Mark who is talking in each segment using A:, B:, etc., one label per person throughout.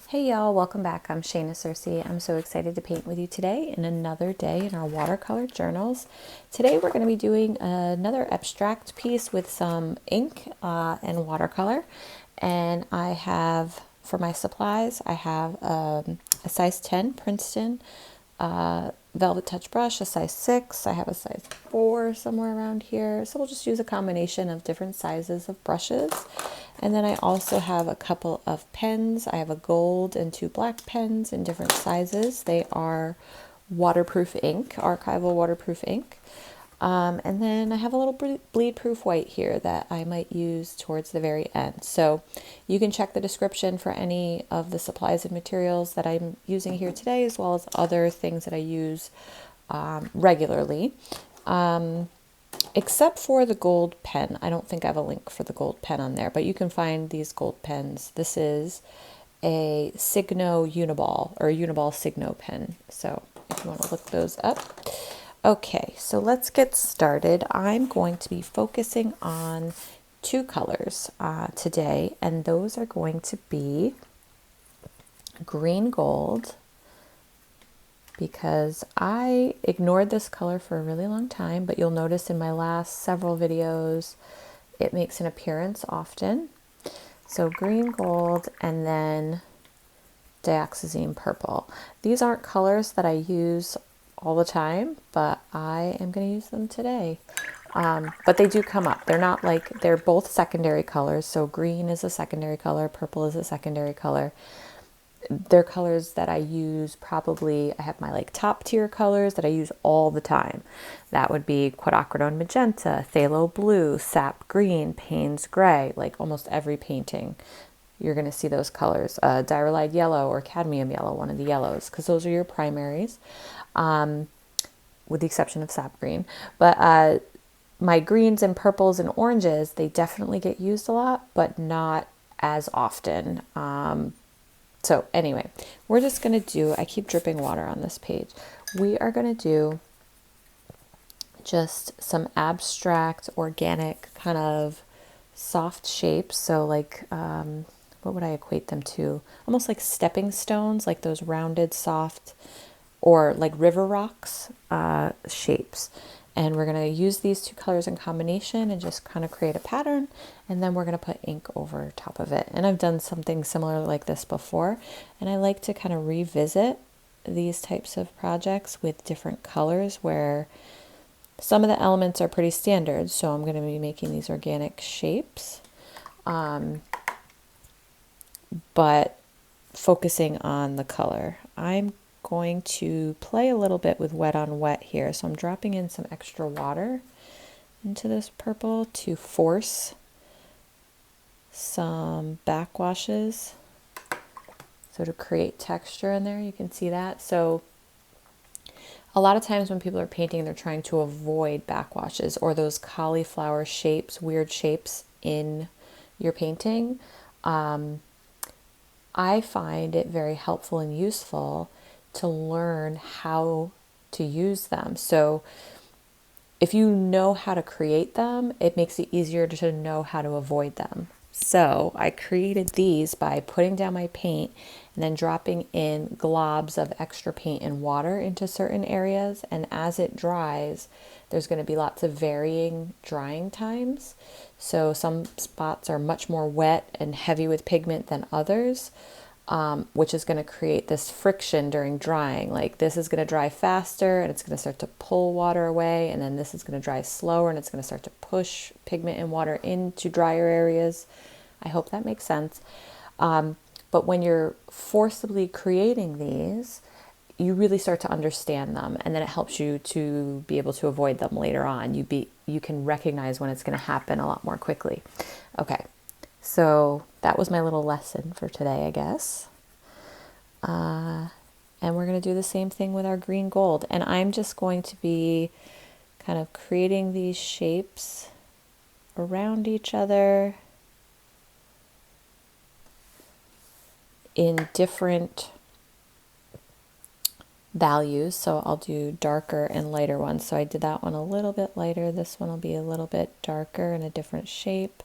A: Hey y'all, welcome back. I'm Shayna Cersei. I'm so excited to paint with you today in another day in our watercolor journals. Today we're going to be doing another abstract piece with some ink and watercolor. And I have, for my supplies, I have a size 10 Princeton Velvet Touch brush, a size 6. I have a size 4 somewhere around here. So we'll just use a combination of different sizes of brushes. And then I also have a couple of pens. I have a gold and 2 black pens in different sizes. They are waterproof ink, archival waterproof ink. And then I have a little bleed proof white here that I might use towards the very end. So you can check the description for any of the supplies and materials that I'm using here today, as well as other things that I use regularly. Except for the gold pen. I don't think I have a link for the gold pen on there, but you can find these gold pens. This is a Signo Uniball or Uniball Signo pen. So if you want to look those up. Okay, so let's get started. I'm going to be focusing on 2 colors today, and those are going to be green gold, because I ignored this color for a really long time, but you'll notice in my last several videos it makes an appearance often. So green gold, and then Dioxazine purple. These aren't colors that I use all the time, but I am going to use them today. But they do come up. They're not like, they're both secondary colors. So green is a secondary color, purple is a secondary color. They're colors that I use probably, I have my like top tier colors that I use all the time. That would be Quinacridone Magenta, Phthalo Blue, Sap Green, Payne's Gray, like almost every painting. You're going to see those colors, Diarylide Yellow or Cadmium Yellow, one of the yellows, because those are your primaries, with the exception of Sap Green. But my greens and purples and oranges, they definitely get used a lot, but not as often. So anyway, we're just going to do, I keep dripping water on this page. We are going to do just some abstract, organic, kind of soft shapes. So like, what would I equate them to? Almost like stepping stones, like those rounded, soft, or like river rocks shapes. And we're going to use these 2 colors in combination and just kind of create a pattern. And then we're going to put ink over top of it. And I've done something similar like this before. And I like to kind of revisit these types of projects with different colors where some of the elements are pretty standard. So I'm going to be making these organic shapes, but focusing on the color. I'm going to play a little bit with wet on wet here. So I'm dropping in some extra water into this purple to force some backwashes. So to create texture in there, you can see that. So a lot of times when people are painting, they're trying to avoid backwashes or those cauliflower shapes, weird shapes in your painting. I find it very helpful and useful to learn how to use them. So if you know how to create them, it makes it easier to know how to avoid them. So I created these by putting down my paint and then dropping in globs of extra paint and water into certain areas. And as it dries, there's going to be lots of varying drying times. So some spots are much more wet and heavy with pigment than others. Which is going to create this friction during drying. Like this is going to dry faster and it's going to start to pull water away, and then this is going to dry slower and it's going to start to push pigment and water into drier areas. I hope that makes sense. But when you're forcibly creating these, you really start to understand them, and then it helps you to be able to avoid them later on. You can recognize when it's going to happen a lot more quickly. Okay. So that was my little lesson for today, I guess. And we're going to do the same thing with our green gold. And I'm just going to be kind of creating these shapes around each other in different values. So I'll do darker and lighter ones. So I did that one a little bit lighter. This one will be a little bit darker in a different shape.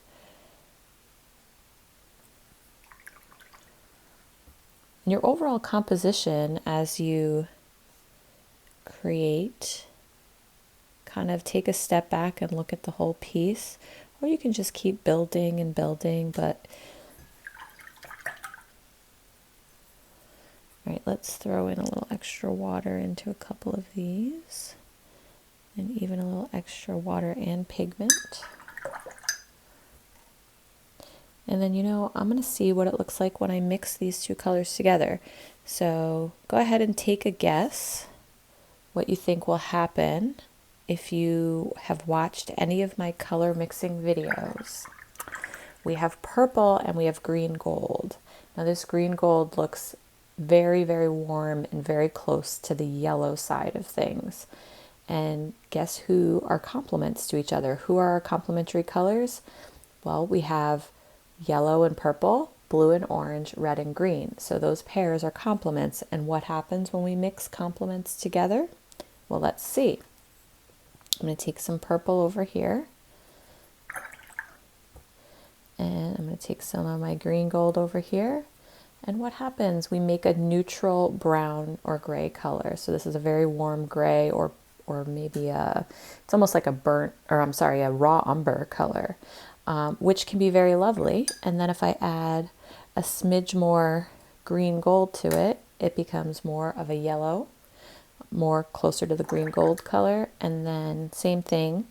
A: And your overall composition as you create, kind of take a step back and look at the whole piece, or you can just keep building and building. But all right, let's throw in a little extra water into a couple of these, and even a little extra water and pigment. And then, I'm going to see what it looks like when I mix these two colors together. So go ahead and take a guess what you think will happen if you have watched any of my color mixing videos. We have purple and we have green gold. Now this green gold looks very, very warm and very close to the yellow side of things. And guess who are complements to each other? Who are our complementary colors? Well, we have yellow and purple, blue and orange, red and green. So those pairs are complements. And what happens when we mix complements together? Well, let's see. I'm going to take some purple over here. And I'm going to take some of my green gold over here. And what happens? We make a neutral brown or gray color. So this is a very warm gray, or maybe it's almost like a a raw umber color, which can be very lovely. And then if I add a smidge more green gold to it, it becomes more of a yellow, more closer to the green gold color. And then same thing,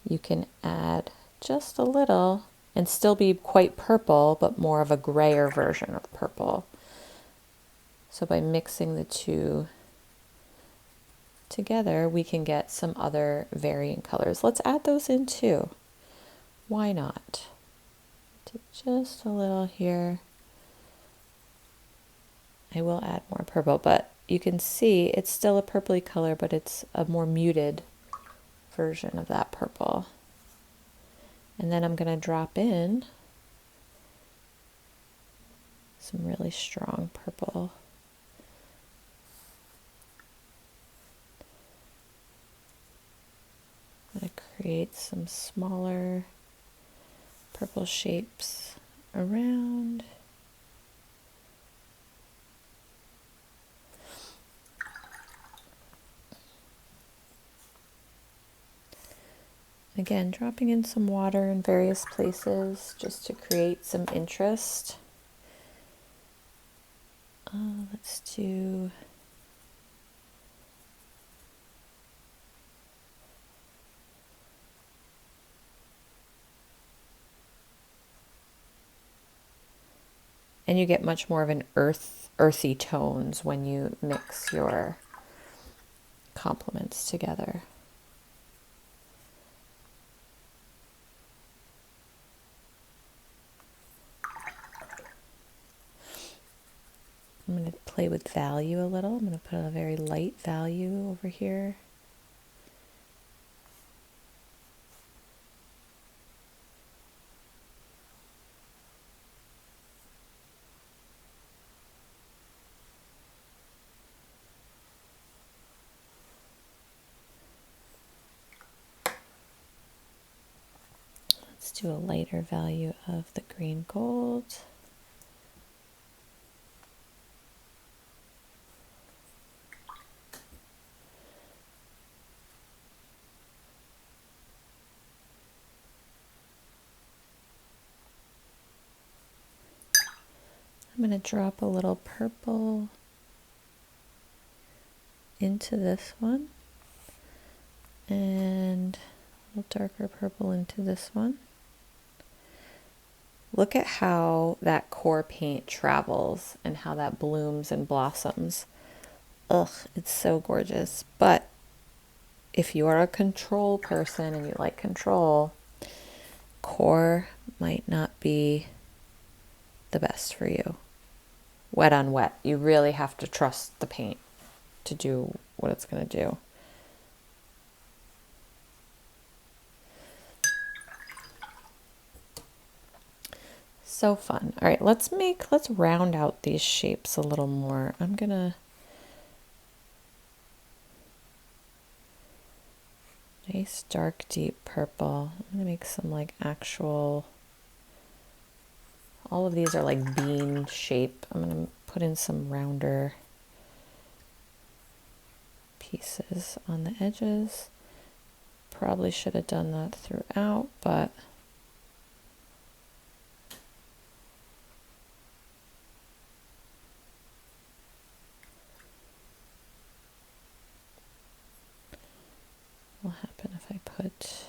A: you can add just a little and still be quite purple, but more of a grayer version of purple. So by mixing the two together, we can get some other varying colors. Let's add those in too. Why not? Take just a little here. I will add more purple, but you can see it's still a purpley color, but it's a more muted version of that purple. And then I'm going to drop in some really strong purple. I'm going to create some smaller purple shapes around. Again, dropping in some water in various places just to create some interest. Let's do and you get much more of an earthy tones when you mix your complements together. I'm going to play with value a little. I'm going to put a very light value over here. Let's do a lighter value of the green gold. I'm going to drop a little purple into this one and a little darker purple into this one. Look at how that core paint travels and how that blooms and blossoms. Ugh, it's so gorgeous. But if you are a control person and you like control, core might not be the best for you. Wet on wet. You really have to trust the paint to do what it's going to do. So fun. All right, let's round out these shapes a little more. I'm going to nice dark deep purple. I'm going to make some like actual, all of these are like bean shape. I'm going to put in some rounder pieces on the edges. Probably should have done that throughout, but what will happen if I put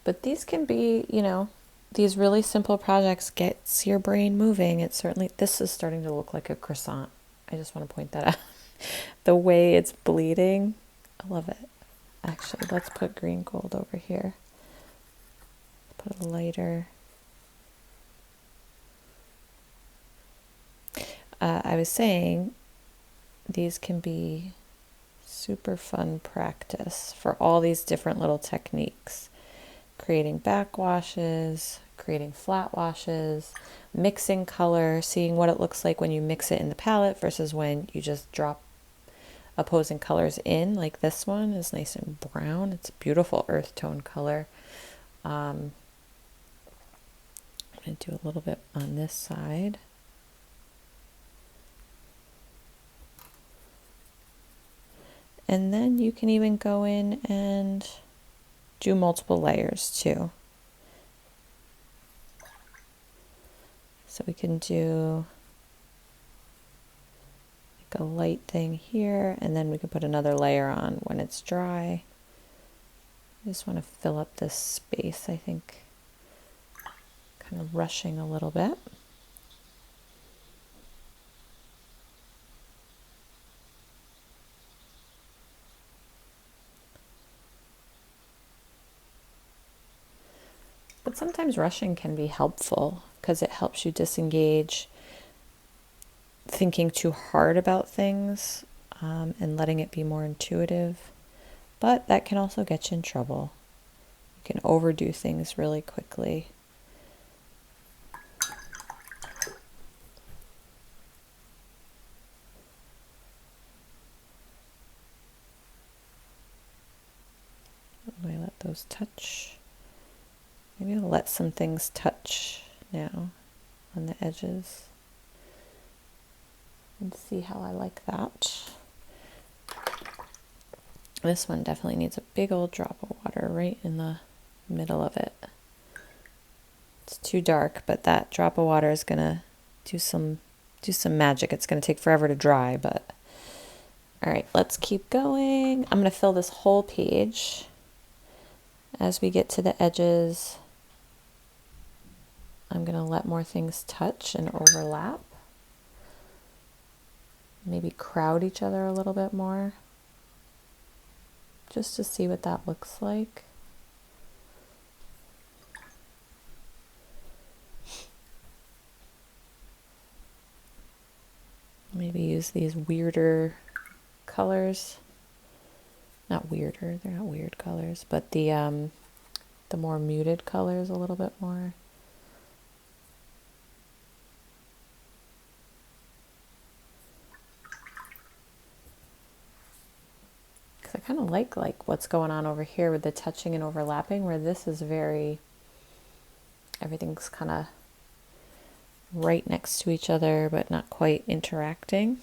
A: but these can be, you know, these really simple projects gets your brain moving. It certainly, this is starting to look like a croissant. I just want to point that out. The way it's bleeding, I love it. Actually, let's put green gold over here. Put a lighter. I was saying these can be super fun practice for all these different little techniques. Creating backwashes, creating flat washes, mixing color, seeing what it looks like when you mix it in the palette versus when you just drop opposing colors in. Like this one is nice and brown. It's a beautiful earth tone color. I'm going to do a little bit on this side. And then you can even go in and do multiple layers too. So we can do like a light thing here, and then we can put another layer on when it's dry. I just want to fill up this space, I think, kind of rushing a little bit. But sometimes rushing can be helpful because it helps you disengage thinking too hard about things and letting it be more intuitive. But that can also get you in trouble. You can overdo things really quickly. Do I let those touch? Maybe I'll let some things touch now on the edges and see how I like that. This one definitely needs a big old drop of water right in the middle of it. It's too dark, but that drop of water is gonna do some magic. It's gonna take forever to dry, but all right, let's keep going. I'm gonna fill this whole page. As we get to the edges, I'm going to let more things touch and overlap. Maybe crowd each other a little bit more, just to see what that looks like. Maybe use these weirder colors. Not weirder, they're not weird colors, but the more muted colors a little bit more. Because I kind of like what's going on over here with the touching and overlapping, where this is very, everything's kind of right next to each other, but not quite interacting.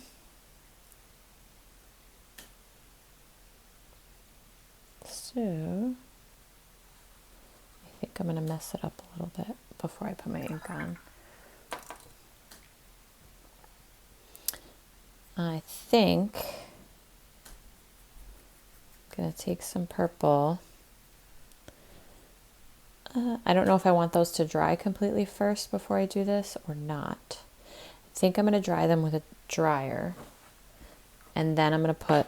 A: So I think I'm going to mess it up a little bit before I put my ink on. I think I'm going to take some purple. I don't know if I want those to dry completely first before I do this or not. I think I'm going to dry them with a dryer, and then I'm going to put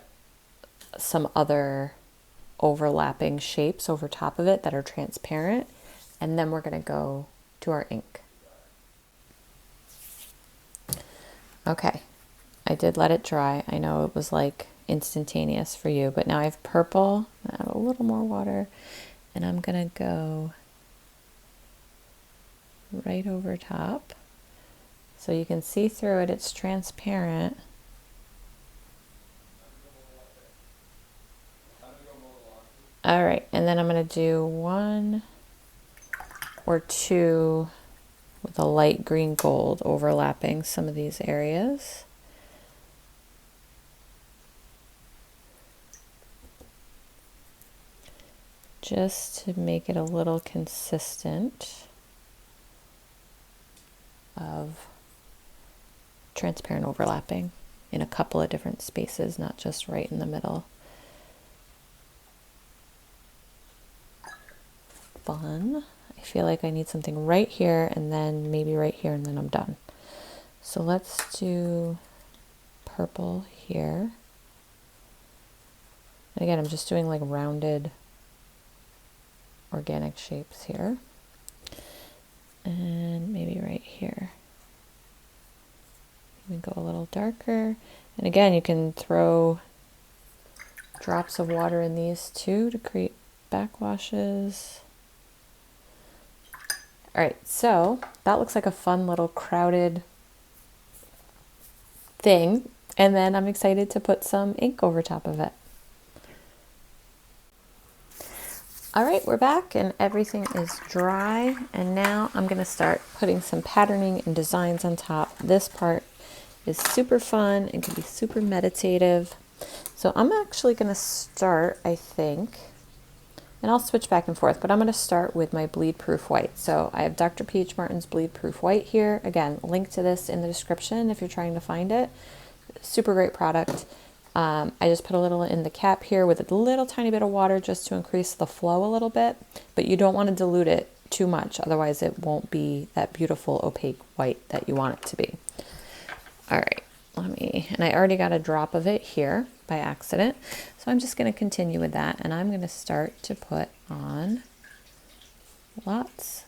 A: some other overlapping shapes over top of it that are transparent, and then we're going to go to our ink. Okay, I did let it dry. I know it was like instantaneous for you, but now I have purple. I have a little more water, and I'm going to go right over top. So you can see through it, it's transparent. All right, and then I'm going to do 1 or 2 with a light green gold overlapping some of these areas. Just to make it a little consistent of transparent overlapping in a couple of different spaces, not just right in the middle. Fun. I feel like I need something right here and then maybe right here and then I'm done. So let's do purple here. And again, I'm just doing like rounded organic shapes here. And maybe right here. We go a little darker. And again, you can throw drops of water in these too to create backwashes. All right, so that looks like a fun little crowded thing. And then I'm excited to put some ink over top of it. All right, we're back and everything is dry. And now I'm gonna start putting some patterning and designs on top. This part is super fun and can be super meditative. So I'm actually gonna start, I think, and I'll switch back and forth, but I'm going to start with my bleed proof white. So I have Dr. P.H. Martin's bleed proof white here. Again, link to this in the description if you're trying to find it. Super great product. I just put a little in the cap here with a little tiny bit of water just to increase the flow a little bit, but you don't want to dilute it too much, otherwise it won't be that beautiful opaque white that you want it to be. All right, and I already got a drop of it here by accident. So I'm just going to continue with that, and I'm going to start to put on lots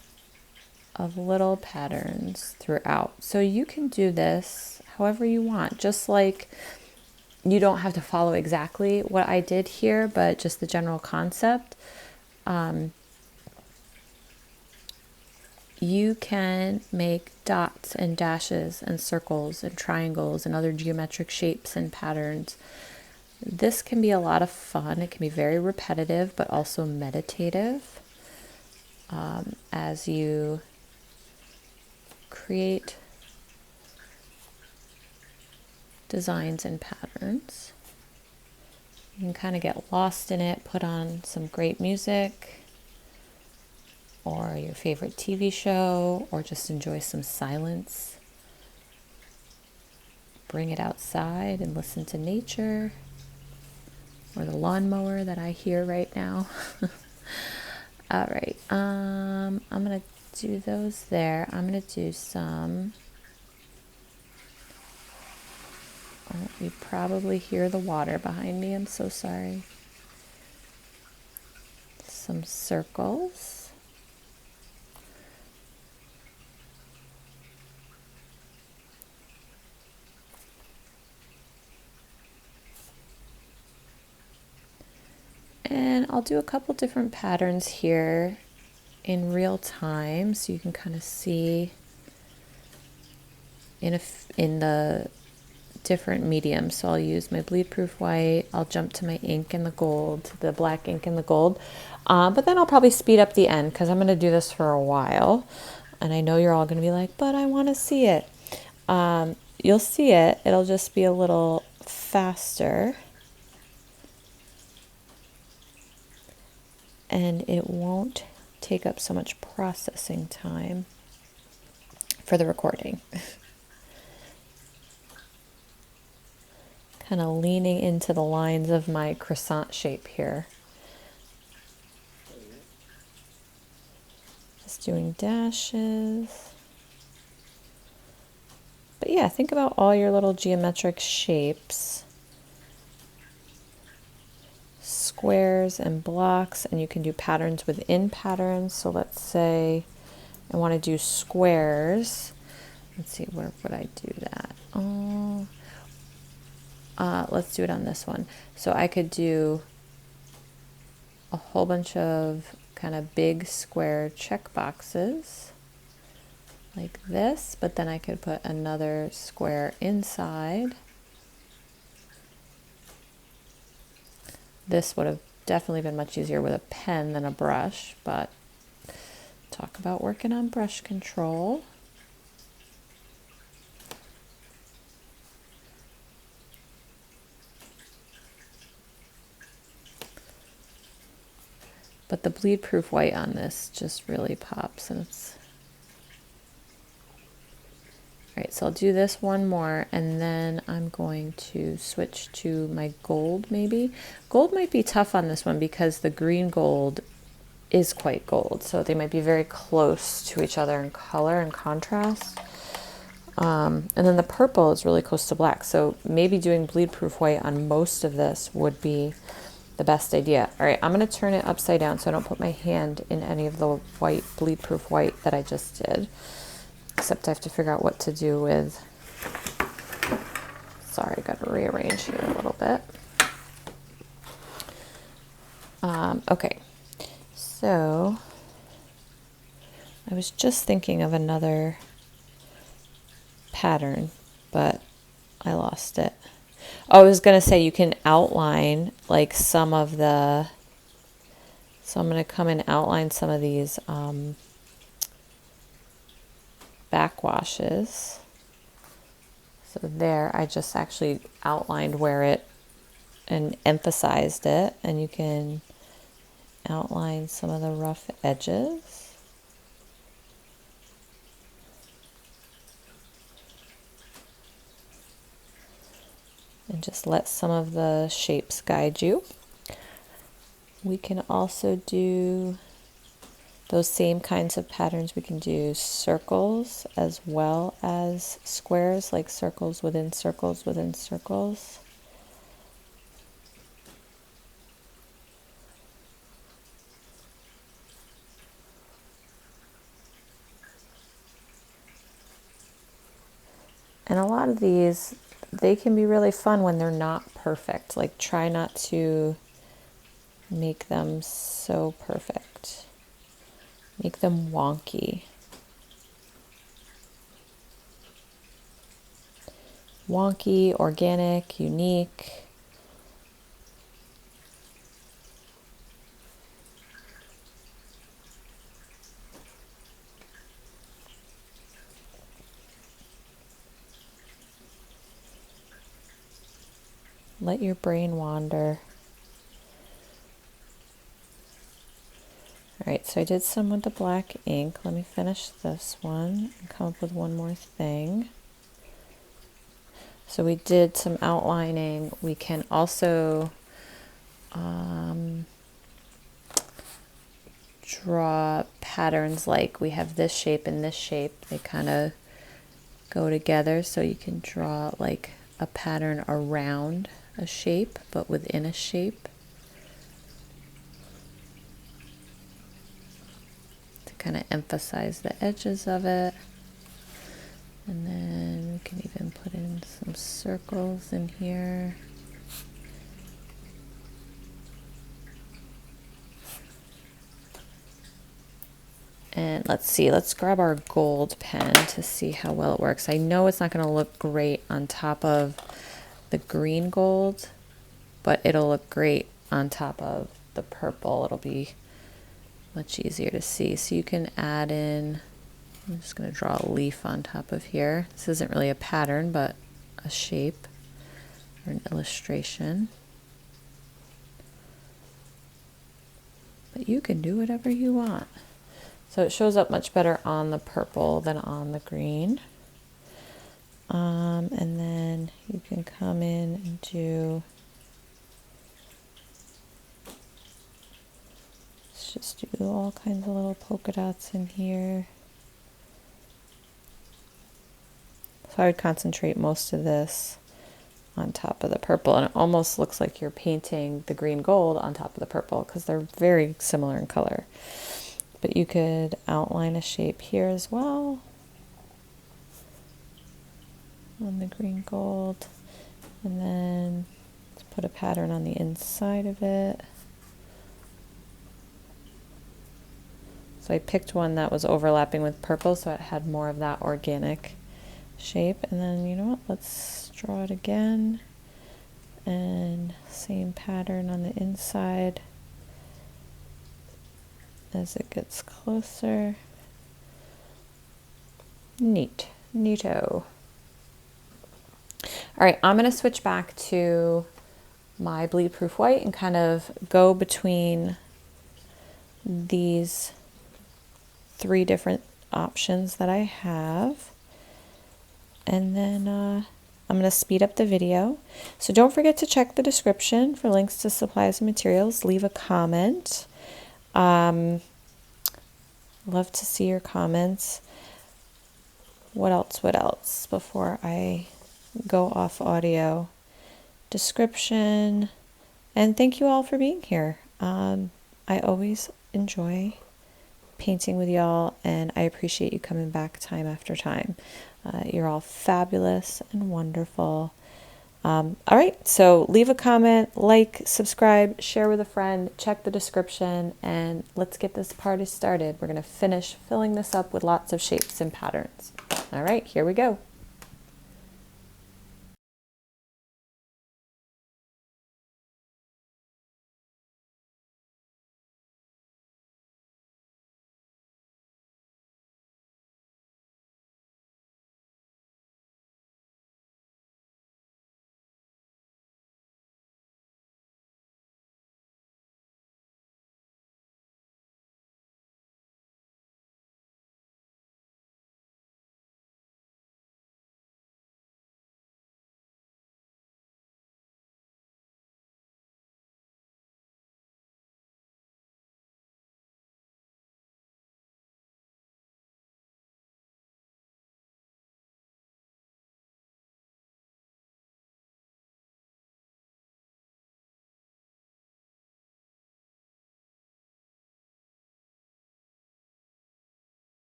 A: of little patterns throughout. So you can do this however you want, just like you don't have to follow exactly what I did here, but just the general concept. You can make dots and dashes and circles and triangles and other geometric shapes and patterns. This can be a lot of fun. It can be very repetitive, but also meditative as you create designs and patterns. You can kind of get lost in it, put on some great music or your favorite TV show, or just enjoy some silence. Bring it outside and listen to nature, or the lawnmower that I hear right now. All right, I'm gonna do those there. I'm gonna do some, you probably hear the water behind me, I'm so sorry. Some circles. And I'll do a couple different patterns here in real time so you can kind of see in the different mediums. So I'll use my bleed proof white, I'll jump to my ink and the gold, the black ink and the gold, but then I'll probably speed up the end because I'm going to do this for a while, and I know you're all going to be like, but I want to see it. You'll see it, it'll just be a little faster. And it won't take up so much processing time for the recording. Kind of leaning into the lines of my croissant shape here. Just doing dashes. But yeah, think about all your little geometric shapes. Squares and blocks, and you can do patterns within patterns. So let's say I want to do squares. Let's see, where would I do that? Let's do it on this one. So I could do a whole bunch of kind of big square check boxes like this, but then I could put another square inside. This would have definitely been much easier with a pen than a brush, but talk about working on brush control. But the bleed proof white on this just really pops, and it's all right. So I'll do this one more, and then I'm going to switch to my gold. Maybe gold might be tough on this one because the green gold is quite gold, so they might be very close to each other in color and contrast. And then the purple is really close to black, so maybe doing bleed proof white on most of this would be the best idea. All right, I'm going to turn it upside down so I don't put my hand in any of the white bleed proof white that I just did, except I have to figure out what to do with, sorry, I got to rearrange here a little bit. Okay, so I was just thinking of another pattern, but I lost it. Oh, I was going to say you can outline like some of the, so I'm going to come and outline some of these backwashes. So there, I just actually outlined where it and emphasized it, and you can outline some of the rough edges. And just let some of the shapes guide you. We can also do those same kinds of patterns. We can do circles as well as squares, like circles within circles within circles. And a lot of these, they can be really fun when they're not perfect. Like try not to make them so perfect. Make them wonky. Wonky, organic, unique. Let your brain wander. All right, so I did some with the black ink. Let me finish this one and come up with one more thing. So we did some outlining. We can also draw patterns like we have this shape and this shape. They kind of go together, so you can draw like a pattern around a shape, but within a shape. To kind of emphasize the edges of it. And then we can even put in some circles in here. And let's see, let's grab our gold pen to see how well it works. I know it's not going to look great on top of the green gold, but it'll look great on top of the purple. It'll be much easier to see. So you can add in, I'm just going to draw a leaf on top of here. This isn't really a pattern, but a shape or an illustration. But you can do whatever you want. So it shows up much better on the purple than on the green. And then you can come in and do, let's just do all kinds of little polka dots in here. So I would concentrate most of this on top of the purple, and it almost looks like you're painting the green gold on top of the purple because they're very similar in color. But you could outline a shape here as well on the green gold, and then let's put a pattern on the inside of it. So I picked one that was overlapping with purple, so it had more of that organic shape. And then, you know what, let's draw it again. And same pattern on the inside as it gets closer. Neat, neato. All right, I'm gonna switch back to my bleed proof white and kind of go between these 3 different options that I have. And then I'm gonna speed up the video. So don't forget to check the description for links to supplies and materials. Leave a comment. Love to see your comments. What else before I go off audio? Description. And thank you all for being here. I always enjoy painting with y'all, and I appreciate you coming back time after time. You're all fabulous and wonderful. All right, so leave a comment, like, subscribe, share with a friend, check the description, and let's get this party started. We're going to finish filling this up with lots of shapes and patterns. All right, here we go.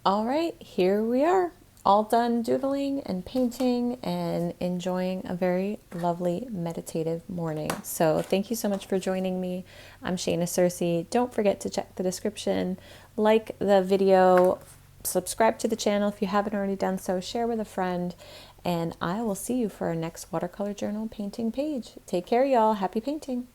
A: All right, here we are, all done doodling and painting and enjoying a very lovely meditative morning. So thank you so much for joining me. I'm Shayna Cersei. Don't forget to check the description, like the video, subscribe to the channel if you haven't already done so, share with a friend, and I will see you for our next Watercolor Journal painting page. Take care, y'all. Happy painting.